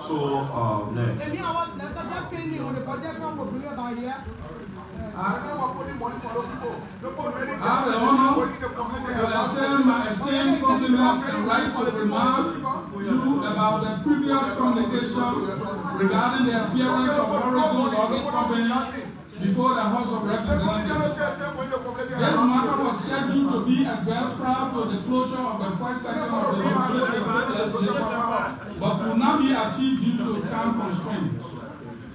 So, next. I have the honor to extend my esteemed compliments and right to remind you about the previous communication regarding the appearance of Horizon Logging Company before the House of Representatives. This matter was scheduled to be addressed prior to the closure of the first section of the legislature, but could not be achieved due to time constraints.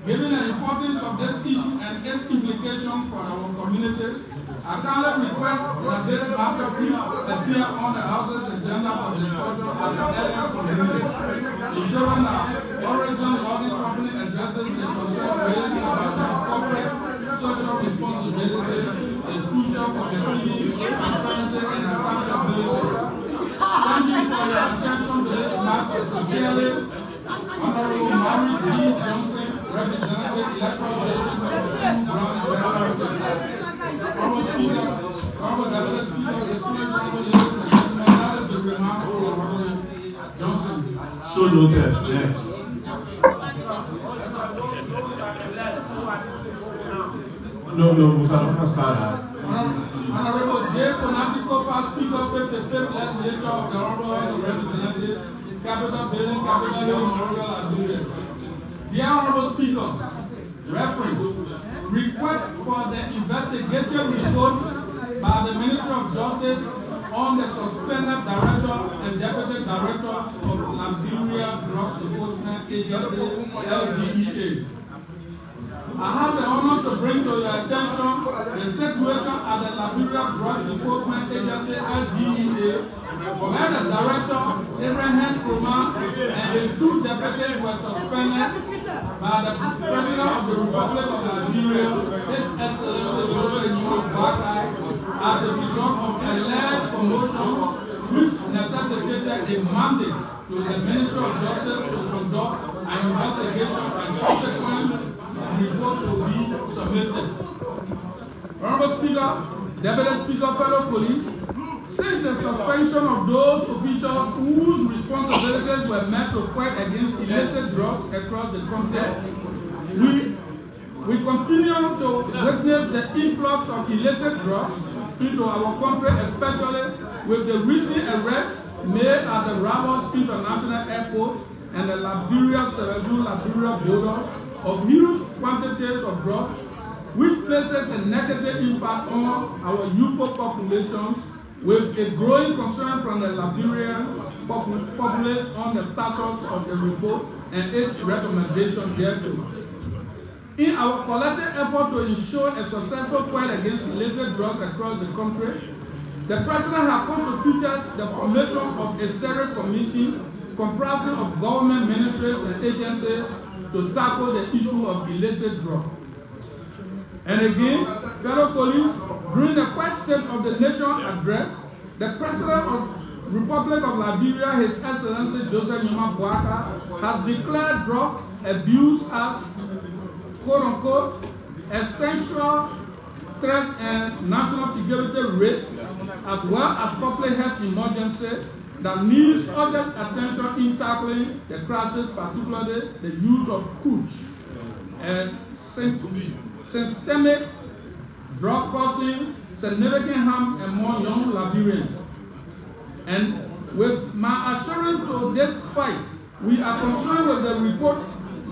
Given the importance of this issue and its implications for our community, I kindly request that this matter please appear on the House's agenda for discussion at the earliest convenience, ensuring that Horizon Logging Company addresses the concern raised about the corporate social responsibility is crucial for maintaining transparency and accountability. Thank you for your attention to this matter. Sincerely, Honorable Mary D. Johnson, Representative Electoral District of Honorable Speaker, Honorable Deputy Speaker, distinguished Honorable ladies and gentlemen, that is the remark for Honorable Johnson. So noted. Next. No, Musa Stara. Honorable J. Konatiko, first Speaker of the 5th Legislature of the Honorable Representative, Capital Building, Capital Hill, Memorial, Liberia. Dear Honorable Speaker, reference, request for the investigative report by the Ministry of Justice on the suspended director and deputy directors of Liberia Drugs Enforcement Agency, LDEA. I have the honor to bring to your attention the situation at the Liberia Drugs Enforcement Agency, LDEA, where the director, Yekeh Kolubah, and his 2 deputies were suspended by the President of the Republic of Liberia, His Excellency Yekeh Kolubah, as a result of alleged commotions which necessitated a mandate to the Ministry of Justice to conduct an investigation and subsequent report to be submitted. Honorable Speaker, Deputy Speaker, fellow colleagues, since the suspension of those officials whose responsibilities were meant to fight against illicit drugs across the country, we continue to witness the influx of illicit drugs into our country, especially with the recent arrests made at the Rabos International Airport and the Liberia borders of huge quantities of drugs, which places a negative impact on our youthful populations, with a growing concern from the Liberian populace on the status of the report and its recommendations thereto. In our collective effort to ensure a successful fight against illicit drugs across the country, the President has constituted the formation of a steering committee comprising of government ministries and agencies to tackle the issue of illicit drugs. And again, fellow colleagues, during the first step of the nation address, the President of the Republic of Liberia, His Excellency Joseph Nyuma Boaka, has declared drug abuse as, quote-unquote, essential threat and national security risk, as well as public health emergency that needs urgent attention in tackling the crisis, particularly the use of kuch and systemic drug causing significant harm among young Liberians. And with my assurance to this fight, we are concerned with the report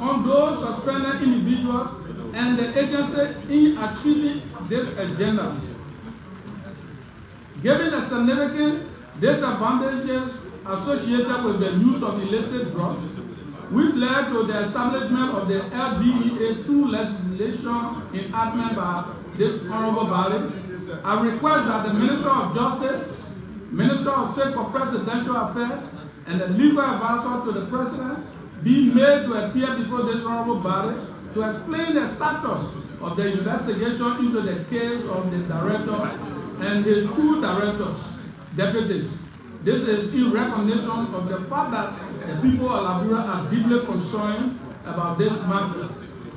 on those suspended individuals and the agency in achieving this agenda. Given the significant disadvantages associated with the use of illicit drugs, which led to the establishment of the LDEA through legislation enactment by this honorable body, I request that the Minister of Justice, Minister of State for Presidential Affairs, and the legal advisor to the President be made to appear before this honorable body to explain the status of the investigation into the case of the director and his 2 deputies. This is in recognition of the fact that the people of Liberia are deeply concerned about this matter.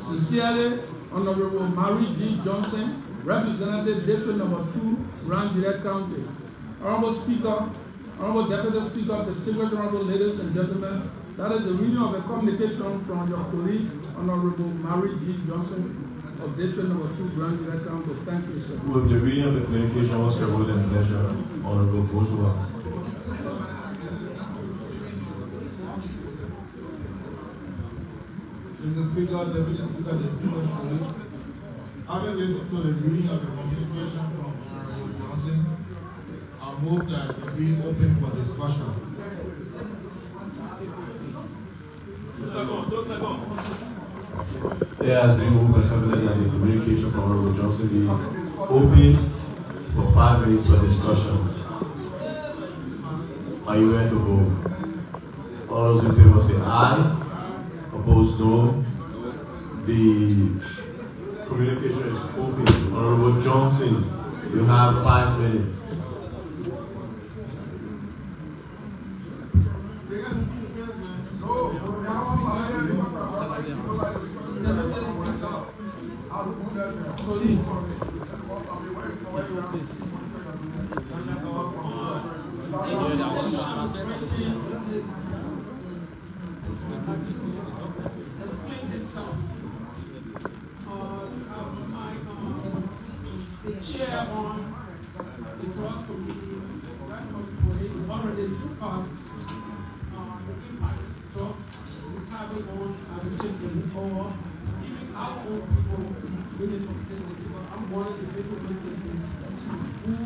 Sincerely, Honorable Mary D. Johnson, Representative District Number 2, Ranjira County. Honorable Speaker, Honorable Deputy Speaker, distinguished honorable ladies and gentlemen, That is the reading of a communication from your colleague, Honorable Mary G. Johnson, of District Number 2, Grand Direct Council. Thank you, sir. With the reading of the communication, what's your vote and pleasure, Honorable Kolubah? Mr. Speaker, Deputy Speaker, distinguished colleagues, having listened to the reading of the communication from Honorable Johnson, I move that it be open for discussion. There has been moved by seconded that the communication from Honorable Johnson be open for 5 minutes for discussion. Are you ready to vote? All those in favor say aye. Opposed, no. The communication is open. Honorable Johnson, you have 5 minutes. The chair on the trust committee already discussed the impact trust is having on the children or even our own people within the community. I'm one of the people witnesses who is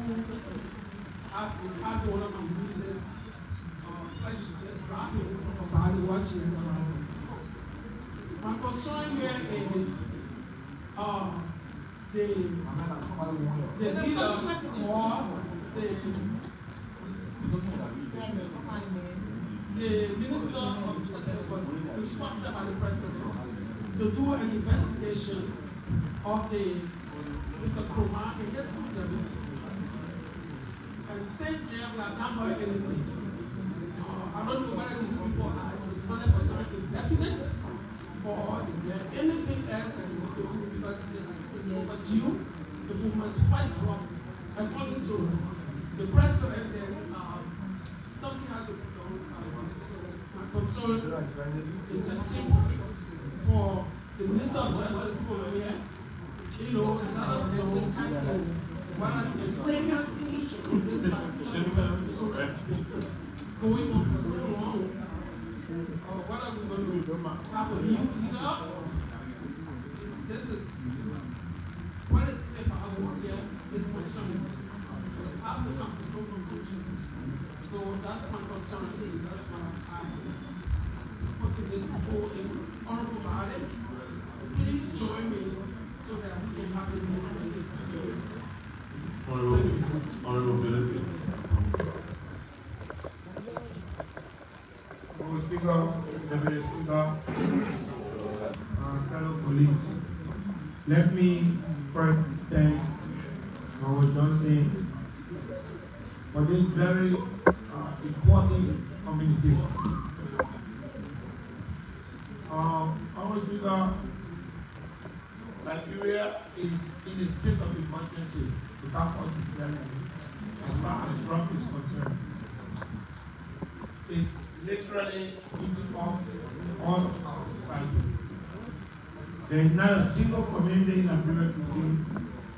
having one of my nieces flesh just dropping about watching. My concern here is the leader or the minister of justice was instructed by the president to do an investigation of the Mr. Kroma and his evidence. And since they have not heard anything, I don't know whether these people are 100% indefinite or is there anything else that we can do because it's overdue. If we must fight drugs, according to the president, then something has to be done. My concern is just simple for the Minister of Justice to come here, and let us know what are the implications of this particular going on for so long. What are we going to do? Have a new leader? This is what is the powers here is concerning. How to come to some conclusions. So that's my concern. That's why I'm putting this before a honorable body. Please join me so that we can have a new leader. Honorable Minister. Mr. Speaker, Deputy Speaker, fellow colleagues, let me first thank Honorable Johnson for this very important communication. Honorable Speaker, Liberia is in a state of emergency without us declaring as far as drug is concerned. It's literally eating up all our society. There is not a single community in Liberia today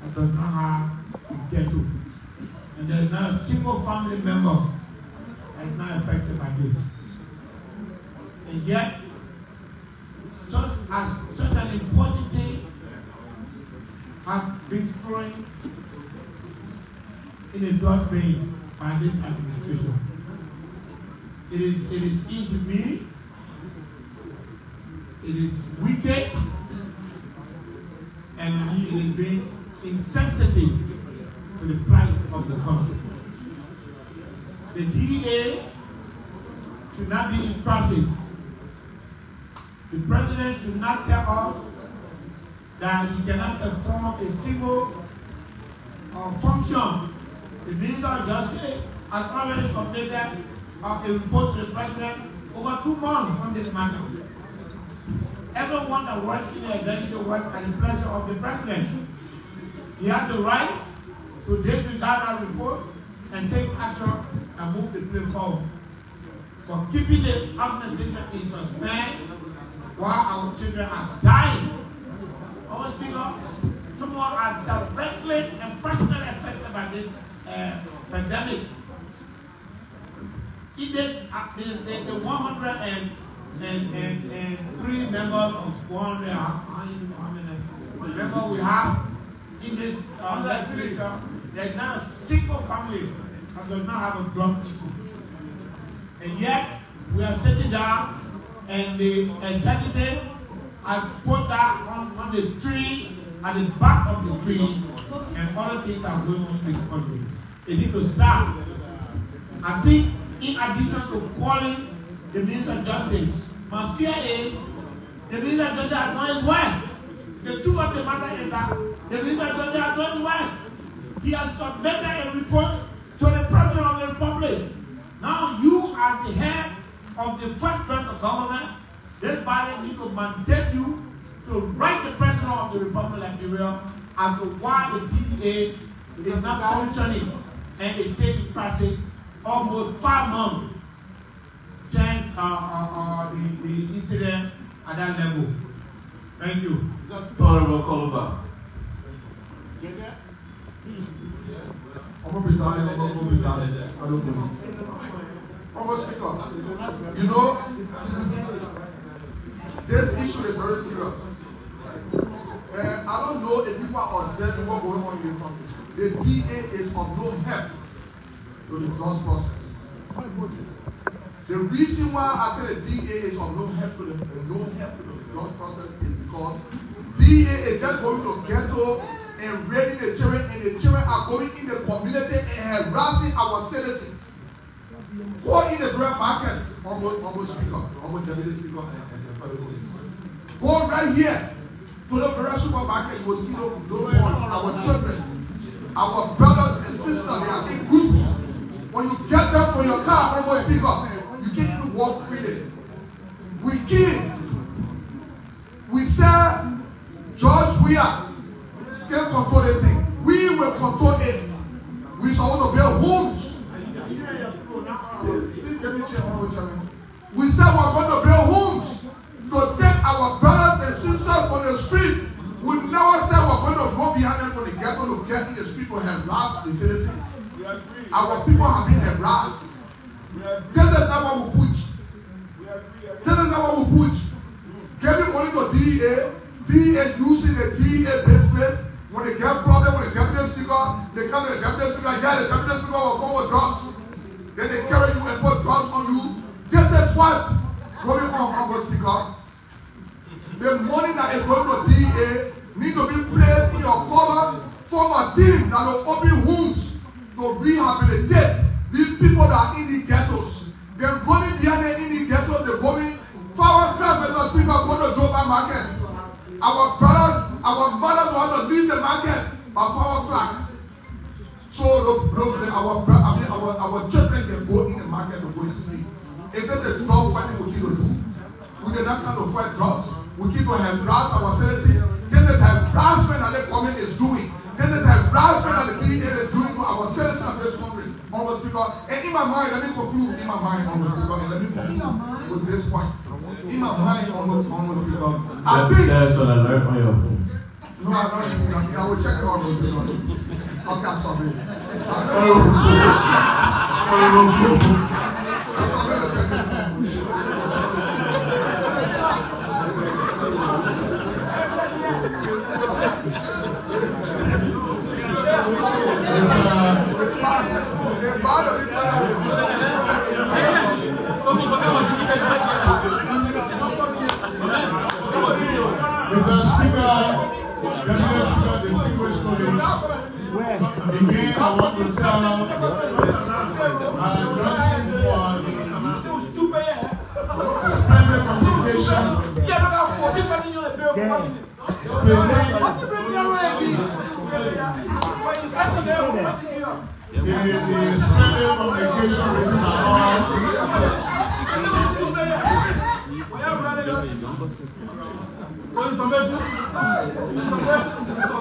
that does not have a ghetto. And there is not a single family member that is not affected by this. And yet, such an important thing has been thrown in a dustbin by this administration. It is inhumane, it is wicked, and it is being insensitive to the plight of the country. The DA should not be impassive. The president should not tell us that he cannot perform a single function. The Minister of Justice has already submitted a report to the president over 2 months on this matter. Everyone that works in the executive works at the pleasure of the president. He has the right to disregard that report and take action and move the bill forward. for keeping the organization in suspense while our children are dying. Our speaker, some more are directly and personally affected by this pandemic. Even the 103 members of 100, how many members we have in this legislature, there's not a single family that does not have a drug issue. And yet, we are sitting down and the executive has put that on the tree, at the back of the tree, and other things are going on in the country. It needs to stop. I think, in addition to calling the Minister of Justice, my fear is the Minister of Justice has done his work. The truth of the matter is that the Minister of Justice has done his work. He has submitted a report to the President of the Republic. Now, you, as the head of the first branch of government, this body needs to mandate you to write the President of the Republic of Liberia as to why the TDA is not functioning and is taking passage almost 5 months since the incident at that level. Thank you. Honorable Kolubah. Honorable Speaker, you know, this issue is very serious. I don't know if people are observing what's going on in the country. The DA is of no help to the drugs process. The reason why I say the DA is of no help to the drugs process is because DA is just going to ghetto and raiding the children, and the children are going in the community and harassing our citizens. Go in the direct market, almost speaker, almost deputy speaker, and the federal police. Go right here to the very supermarket, you will see those boys, our children, our brothers and sisters, they are in groups. When you get them from your car, almost speaker, you can't even walk freely. We kill. We say, George, we can't control the thing. We will control it. We supposed to build homes. Please get me chair. We said we're going to build homes to take our brothers and sisters from the street. We never said we're going to go behind them from the ghetto to get in the street to harass the citizens. Our people have been harassed. This is not what we push. This is not what we push. Giving money to DEA, DEA using the DEA business. When they get problem with the deputy speaker, they come to the deputy speaker, yeah, the deputy speaker will come with drugs. Then they carry you and put drugs on you. This is what going on, Honorable Speaker. The money that is going to DEA needs to be placed in your cover from a team that will open homes to rehabilitate these people that are in the ghettos. They're running behind them in the ghettos, they're going forward, Mr. Speaker, go to Joba Market. Our brothers, our mothers want to leave the market by 4 o'clock. So our children can go in the market to go and sleep. Is that the drug fighting we keep to do? We did not kind of fight drugs. We keep to harass our citizens. This is harassment that the government is doing. This is harassment that the DEA is doing to our citizens of this country. Almost because, and in my mind, let me conclude in my mind, almost because, and let me conclude with this point. In my mind, almost because, I think there's an alert on your phone. No, I'm not listening. I will check it almost because. Okay, I'm sorry. Mr. Speaker, Deputy Speaker, distinguished colleagues, again I want to tell Johnson for the splendid communication,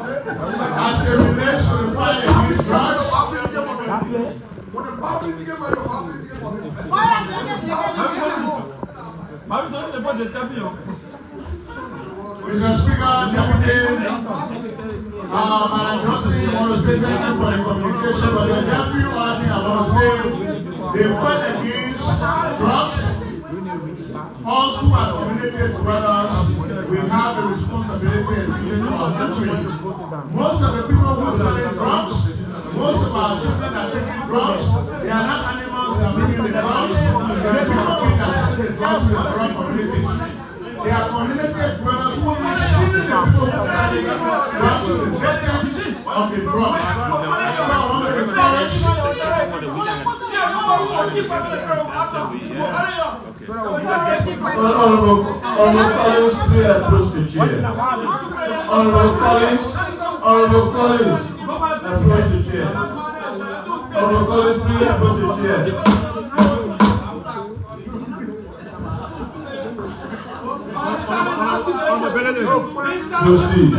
written as it relates to the fight against drugs, Mr. Speaker, Deputy, Madam Johnson, I want to say thank you for the communication, but the deputy, one thing I want to say, they fight against drugs. Also, as community dwellers, we have a responsibility as leaders of our country. Most of the people who are selling drugs, most of our children are taking drugs. They are not animals that are bringing the drugs. They are people that sell the drugs in the drug community. They are community dwellers who are shooting the people who are selling drugs to the victims of the drugs. So I want to encourage Honorable Collins, please approach the chair. Honorable Collins, approach the chair. Honorable Collins, please approach the chair. Proceed.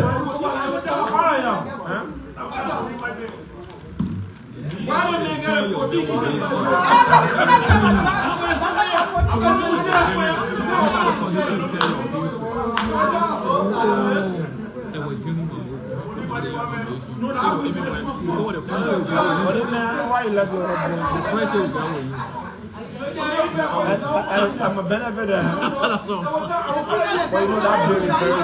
I'm a benefit. Well, you know that bill is very important.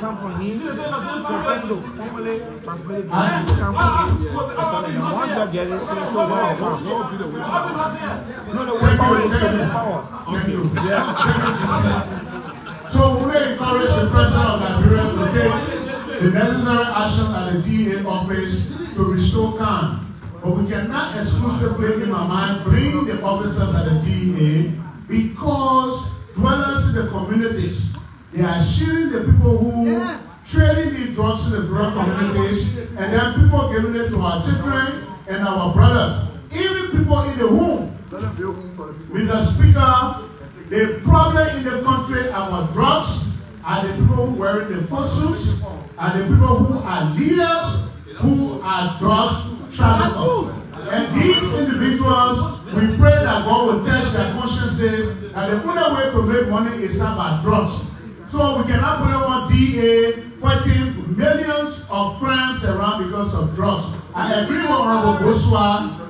Come from him, so formally transmitted come from him. Once you get it, so well come. No, the way forward is to move forward. Yeah. So we encourage the President of Liberia to take the necessary action at the DA office to restore calm. But we cannot exclusively, in my mind, bring the officers at the DA because dwellers in the communities, they are shooting the people who trading the drugs in the drug communities, and then people giving it to our children and our brothers, even people in the home. Mr. Speaker, the problem in the country about drugs are the people wearing the posters, are the people who are leaders, who are drugs traffickers. And these individuals, we pray that God will test their consciences, and the only way to make money is not by drugs. So we cannot put on DA fighting millions of crimes around because of drugs. I agree with Honorable Boswa.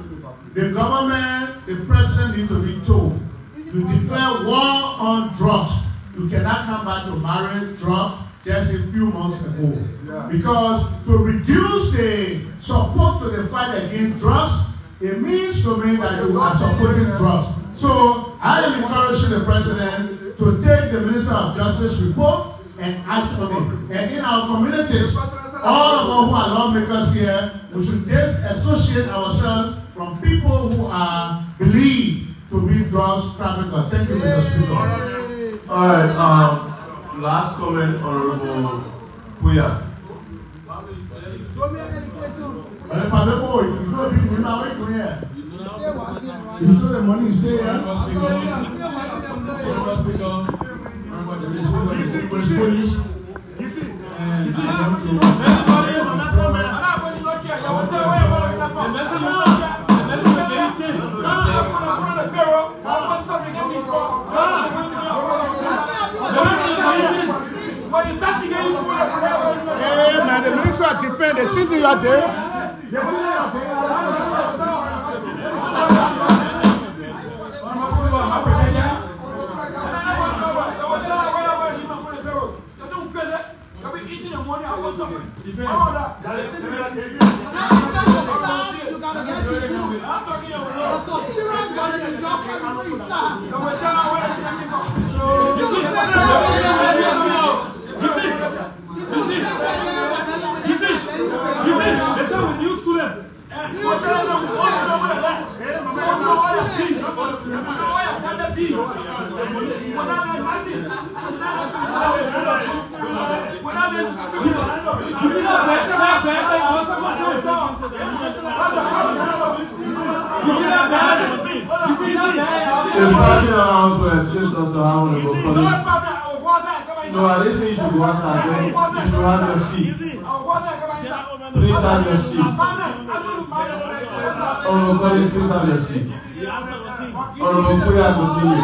The government, the president needs to be told to declare war on drugs. You cannot come back to marry drug just a few months ago. Because to reduce the support to the fight against drugs, it means to me that you are supporting drugs. So I am encouraging the president to take the Minister of Justice report and act on it. And in our communities, all of us who are lawmakers here, we should disassociate ourselves from people who are believed to be drugs traffickers. Thank you, Mr. Speaker. All right, last comment, Honorable Kuya. You know the money is there. Hey, man, the Minister of Defense, they see you out there. sergeant announced to assist us to have one of the police. No, I didn't say you should go outside. You should have your seat. Please have your seat. Honorable police, please have your seat. Honorable Kuya, continue.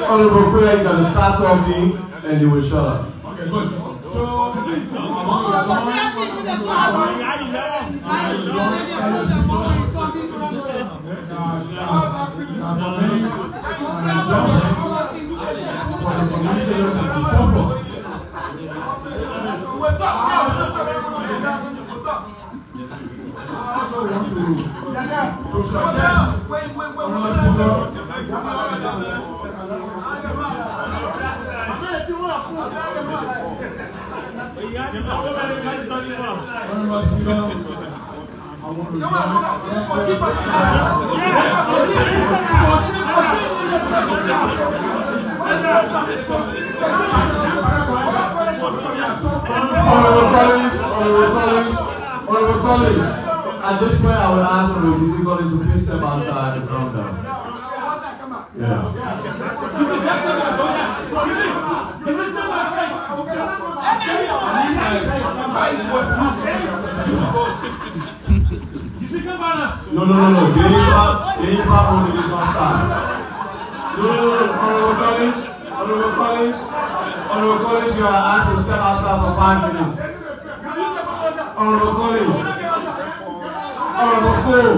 Honorable Kuya, you got to start talking and you will shut up. Okay, good. So, Honorable colleagues, at this point I will ask Honorable Busy colleagues to please step outside and calm down. Yeah. No. Getting back on this one side. No. Honorable colleagues, you are asked to step outside for 5 minutes. Honorable colleagues. Honorable Cole.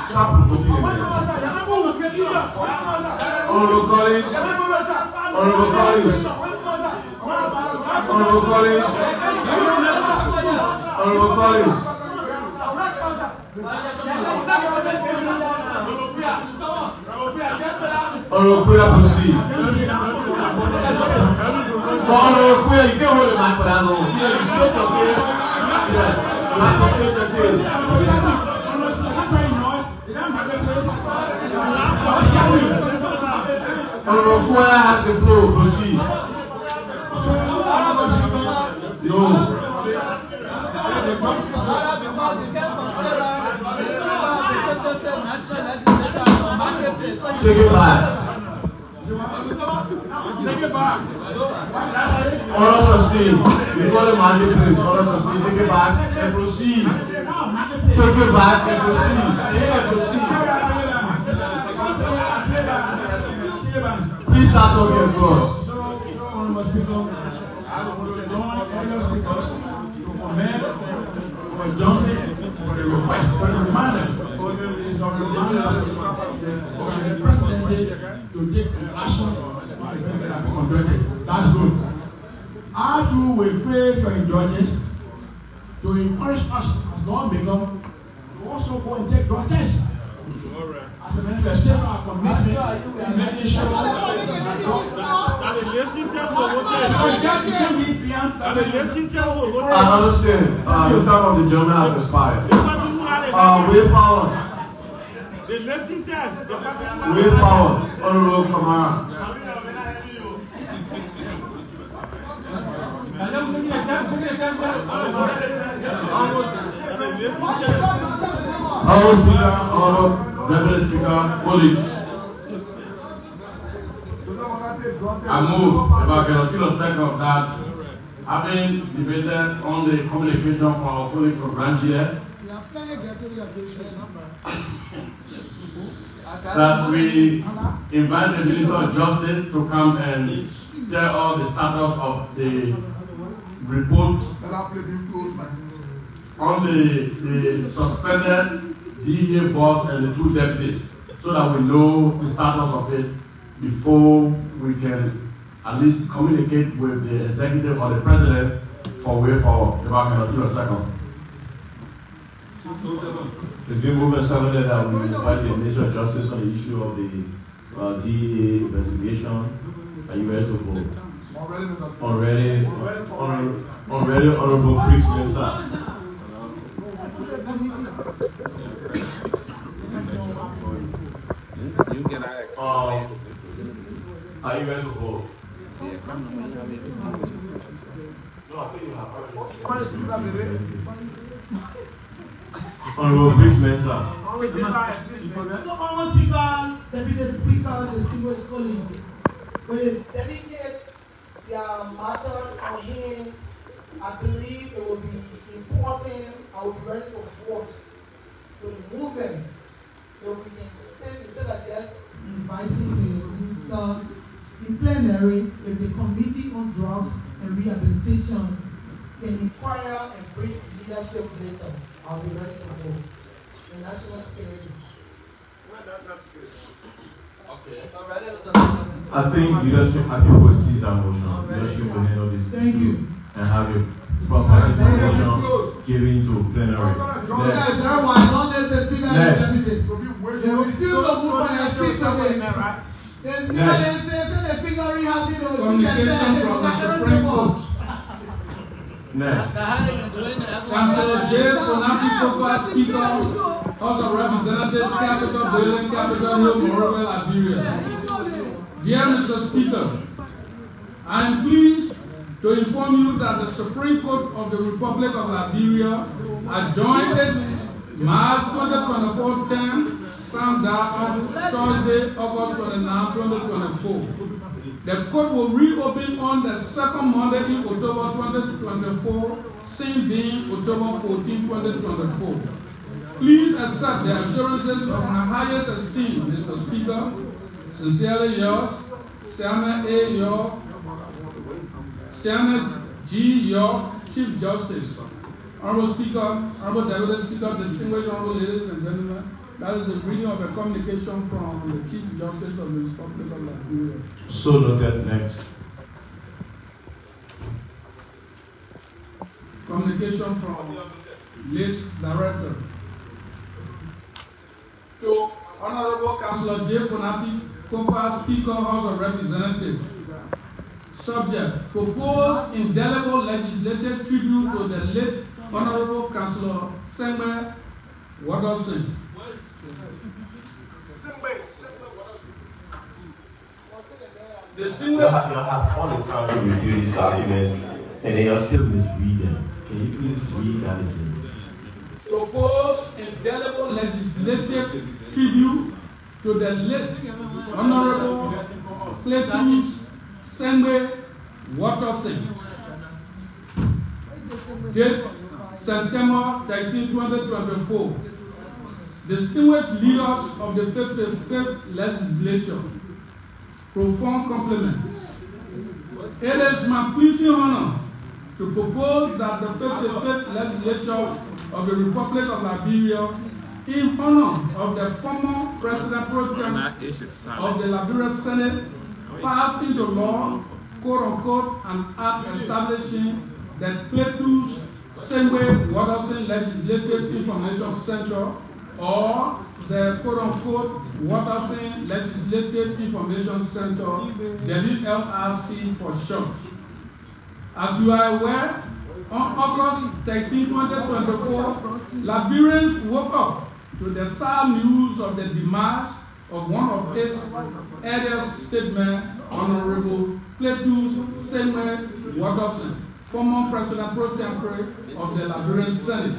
Stop continuing. Honorable colleagues. Honorable colleagues. Honorable colleagues. Honorable colleagues. Honorable Kuya, proceed. Honorable Kuya, you can't hold the mic for that long. Yeah, you straight your tail. Yeah, you have to straight your tail. Honorable Kuya has the floor. Proceed. No. Take it back. Order sustained. Before the marketplace, order sustained. Take it back and proceed. Take it back and proceed. Please start talking across. Johnson for the request, for the reminder, for the presidency to take action on the things that have been conducted. That's good. How do we pray for judges to encourage us as long become to also go and take drug tests? As a manifestation of our commitment in making sure that the listing test will go I understand. The time of the gentleman has expired. Way forward. The listing test. Way forward. Honorable Kamara. Honorable Speaker, Honorable Deputy Speaker, College. I move, if I can kill a second of that, having debated on the communication from our colleague from Rangier, that we invite the Minister of Justice to come and tell us the status of the report on the suspended DEA boss and the 2 deputies, so that we know the status of it before we can at least communicate with the executive or the president for way forward. If I can do a second. It's been moved and seconded that we invite the Minister of Justice on the issue of the DEA investigation. Are you ready to vote? Already, Honorable Priest Minister. Are you ready to vote? Yeah, come on. No, I think you have. Call the speaker, baby. Honorable Bruce Mensah. So, Honorable Speaker, Deputy Speaker, distinguished colleagues, will dedicate their matters on him. I believe it will be important. I will be ready to vote to remove them. It will be instead of just inviting the minister in plenary, if the Committee on Drugs and Rehabilitation can inquire and bring leadership later, I'll be ready to vote. The national security. Okay. I think leadership, we'll see that motion. Leadership will handle this Thank issue you. and have a proper information given to plenary. Next. Communication from the Supreme Court. Next. Councillor J. Fonati Kofa, Speaker, House of Representatives, Capital Building, Capital Hill, Monrovia, Liberia. Dear Mr. Speaker, I am pleased to inform you that the Supreme Court of the Republic of Liberia adjourned its March 2024 term, Sunday on Thursday, August 29, 2024. The court will reopen on the second Monday in October 2024, same being October 14, 2024. Please accept the assurances of my highest esteem, Mr. Speaker. Sincerely yours, Samuel A. York, Samuel G. York, Chief Justice. Honorable Speaker, Honorable Deputy Speaker, distinguished honorable ladies and gentlemen, that is the reading of a communication from the Chief Justice of the Republic of Liberia. So noted. Next. Communication from list director. To Honorable Councillor J. Fonati Kofa, Speaker, House of Representatives. Subject: proposed indelible legislative tribute to the late Honorable Councillor Sembe Waterson. You have all the time to review these documents and they are still misreading. Can you please read that again? Proposed indelible legislative tribute to the late Honorable Cletus Sembe Waterson. Date September 13, 2024. Distinguished leaders of the 55th Legislature, profound compliments. It is my pleasing honor to propose that the 55th Legislature of the Republic of Liberia, in honor of the former President Pro Tem of the Liberia Senate, passed into law, quote-unquote, an act establishing the Cletus Sembe Waterson Legislative Information Center, or the quote-unquote Waterson Legislative Information Center, WLRC for short. As you are aware, on August 13, 2024, Liberians woke up to the sad news of the demise of one of its earliest statesmen, Honorable Cletus Sembe Waterson, former President Pro Tempore of the Liberian Senate.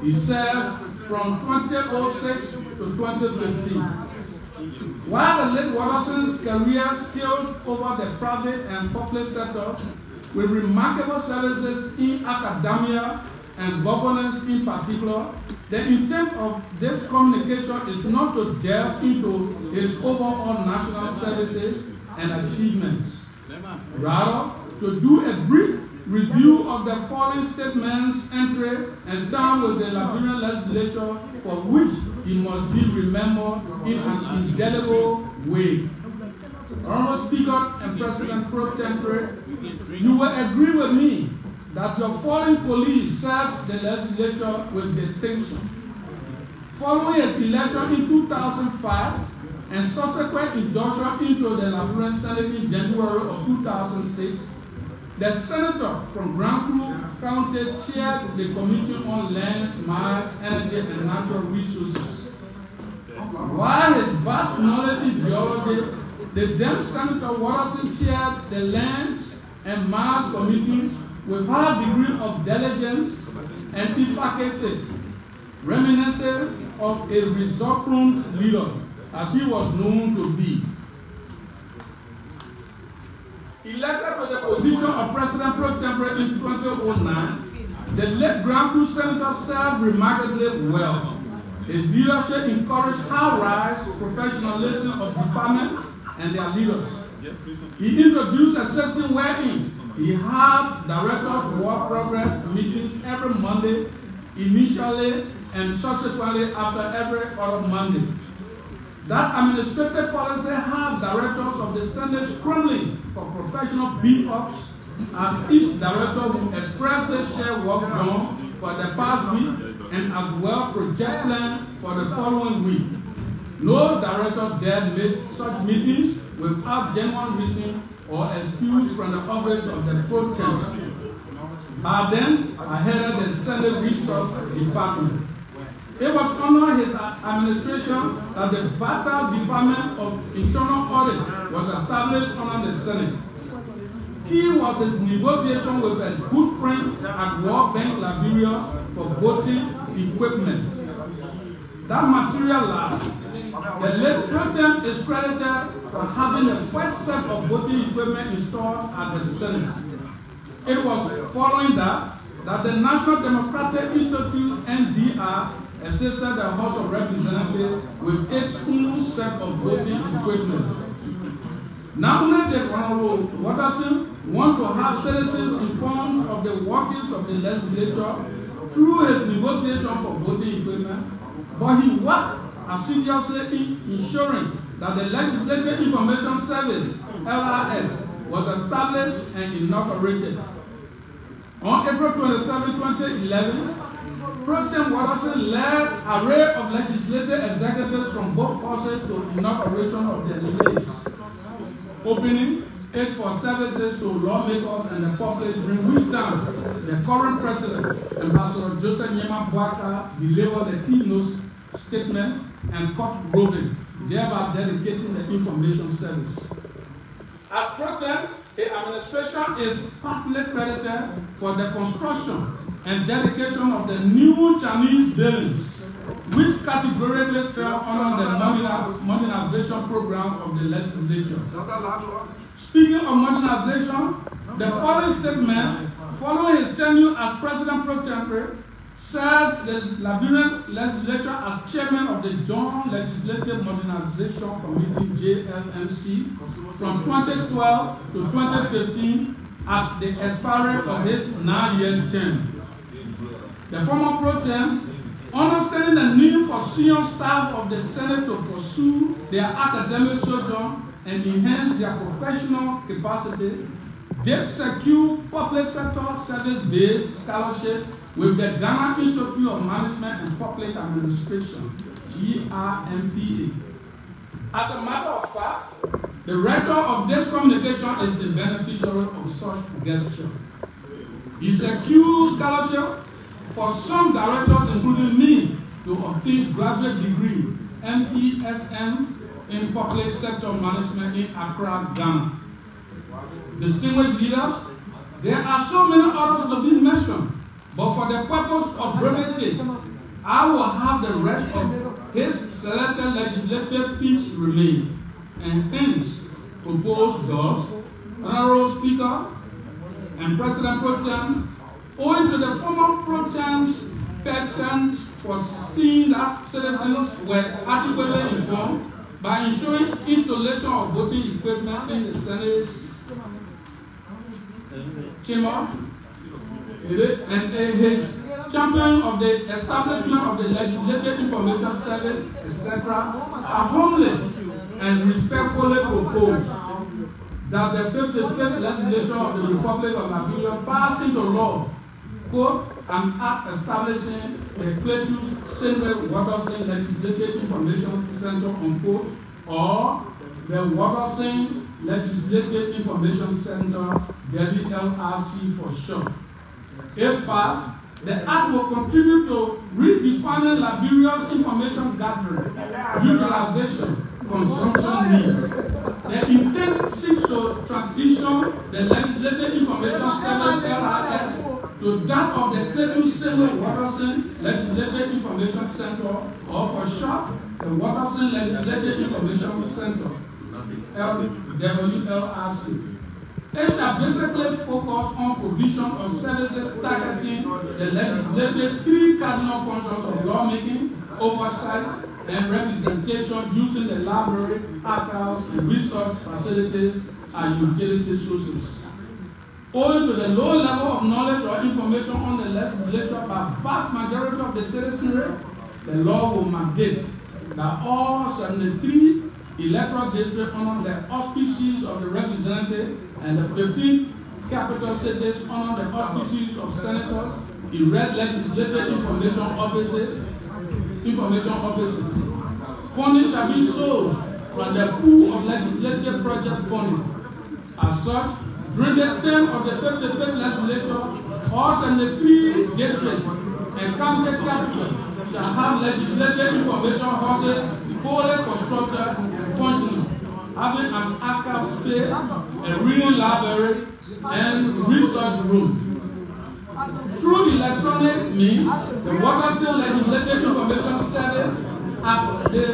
He served from 2006 to 2015. While the late Waterson's career scaled over the private and public sector with remarkable services in academia and governance in particular, the intent of this communication is not to delve into his overall national services and achievements. Rather, to do a brief review of the following statements entry and term with the Liberian legislature for which he must be remembered in an indelible way. Honorable Speaker and President Pro Tempore, you will agree with me that your foreign colleague served the legislature with distinction. Following his election in 2005 and subsequent induction into the Liberian Senate in January of 2006, the senator from Grand Crew County chaired the Committee on Land, Mines, Energy, and Natural Resources. While his vast knowledge in geology, The then Senator Watterson chaired the Land and Mars Committee with high degree of diligence and efficacy, reminiscent of a result-prone leader, as he was known to be. Elected to the position of President Pro Tempore in 2009, the late Grand Crew Senator served remarkably well. His leadership encouraged high-rise professionalism of departments and their leaders. He introduced a system wherein he had directors' work progress meetings every Monday, initially and subsequently after every other Monday. That administrative policy had directors of the Senate scrambling for professional beat-ups, as each director would expressly share work done for the past week and as well project plan for the following week. No director dared miss such meetings without genuine reason or excuse from the office of the Pro Tempore. By then, I headed the Senate Resource Department. It was under his administration that the vital Department of Internal Audit was established under the Senate. Key was his negotiation with a good friend at World Bank Liberia for voting equipment. That materialized. The late President is credited for having the first set of voting equipment installed at the Senate. It was following that the National Democratic Institute, NDI, assisted the House of Representatives with its own set of voting equipment. Not only did Honorable Watterson want to have citizens informed of the workings of the legislature through his negotiation for voting equipment, but he worked assiduously in ensuring that the Legislative Information Service, LRS, was established and inaugurated. On April 27, 2011, Pro Tem Watterson led an array of legislative executives from both houses to inauguration of the lease, opening it for services to lawmakers and the public, during which time the current president, Ambassador Joseph Nyema Boaka, delivered the keynote statement and court ruling, thereby dedicating the information service. As Pro Tem, the administration is partly credited for the construction and dedication of the new Chinese buildings, which categorically fell under the modernization program of the legislature. Speaking of modernization, the following statement, following his tenure as President Pro Tempore, served the Liberian legislature as chairman of the Joint Legislative Modernization Committee, JLMC, from 2012 to 2015 at the expiry of his 9-year term. The former Pro Tem, understanding the need for senior staff of the Senate to pursue their academic sojourn and enhance their professional capacity, did secure public sector service-based scholarship with the Ghana Institute of Management and Public Administration, GRMPA. As a matter of fact, the rector of this communication is the beneficiary of such gesture. He secured scholarship for some directors, including me, to obtain graduate degree, MESM, in public sector management in Accra, Ghana. Distinguished leaders, there are so many others to be mentioned, but for the purpose of brevity, I will have the rest of his selected legislative speech remain, and hence propose thus, Honorable Speaker and President Pro Tem, owing to the former Pro Tem's penchant for seeing that citizens were adequately informed by ensuring installation of voting equipment in the Senate's chamber, and his champion of the establishment of the Legislative Information Service, etc., are humbly and respectfully propose that the 55th legislature of the Republic of Liberia pass into law, quote, an act establishing the Cletus Single Watterson Legislative Information Center, unquote, or the Watterson Legislative Information Center, Delhi LRC for short. If passed, the act will contribute to redefining Liberia's information gathering, utilization, consumption needs. The intent seeks to transition the Legislative Information Service LRS to that of the Clayton Samuel Watterson Legislative Information Center, or for short, the Watterson Legislative Information Center, WLRC. It shall basically focus on provision of services targeting the legislative three cardinal functions of lawmaking, oversight, and representation using the library, archives, and research facilities and utility sources. Owing to the low level of knowledge or information on the legislature by vast majority of the citizenry, the law will mandate that all 73 electoral districts under the auspices of the representative and the 15 capital cities under the auspices of senators erect legislative information offices. Funding shall be sourced from the pool of legislative project funding. As such, during the term of the 55th legislature, all 73 districts and county capitals shall have legislative information houses fully constructed and functional, having an archive space, a reading library, and research room. Through electronic means, the Watterson Legislative Information Service at the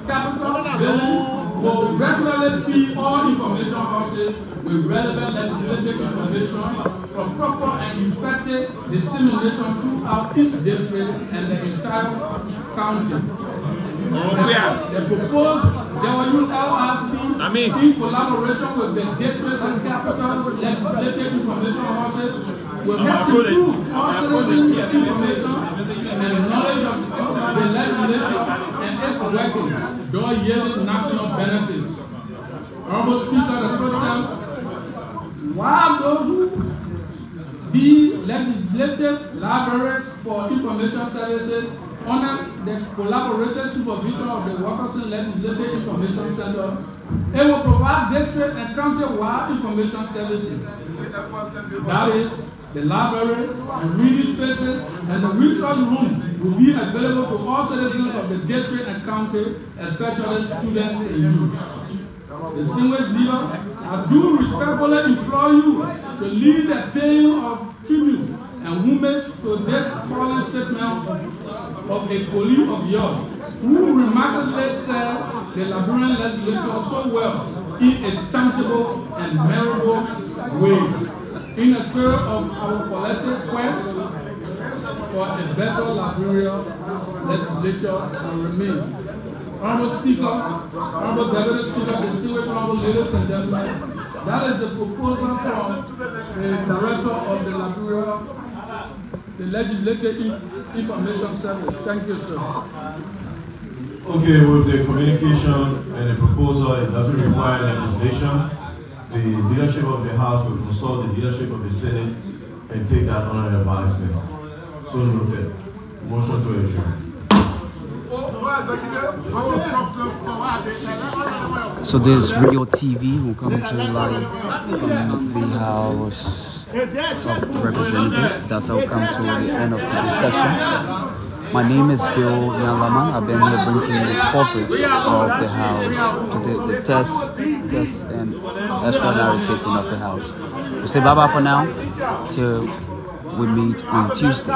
Capitol Building will regularly feed all information houses with relevant legislative information for proper and effective dissemination throughout each district and the entire county. The proposed WLRC, in collaboration with the districts and capitals legislative information houses, will improve all citizens' information and knowledge of the legislature and its workings, though yielding national benefits. Honorable Speaker, the first time, while those who be legislative libraries for information services under the collaborative supervision of the Watterson Legislative Information Center, it will provide district and county-wide information services. That is, the library, the reading spaces, and the research room will be available to all citizens of the district and county, especially students and youth. Distinguished leader, I do respectfully implore you to lead the paying of tribute and homage to this fallen statement of a colleague of yours, who remarkably served the Liberian legislature so well in a tangible and memorable way, in the spirit of our collective quest for a better Liberian legislature and remain. Honorable Speaker, Honorable Deputy Speaker, distinguished honorable ladies and gentlemen, that is the proposal from the Director of the Liberia, the Legislative Information Service. Thank you, sir. Okay, with the communication and the proposal, it doesn't require legislation. The leadership of the House will consult the leadership of the Senate and take that under advisement. So noted. Motion to adjourn. So this Radio TV will come to live from the House of Representatives. That's how we come to the end of today's session. My name is Bill Yanlaman. I've been here bringing the coverage of the House, to the test and extraordinary sitting of the House. We say bye-bye for now till we meet on Tuesday.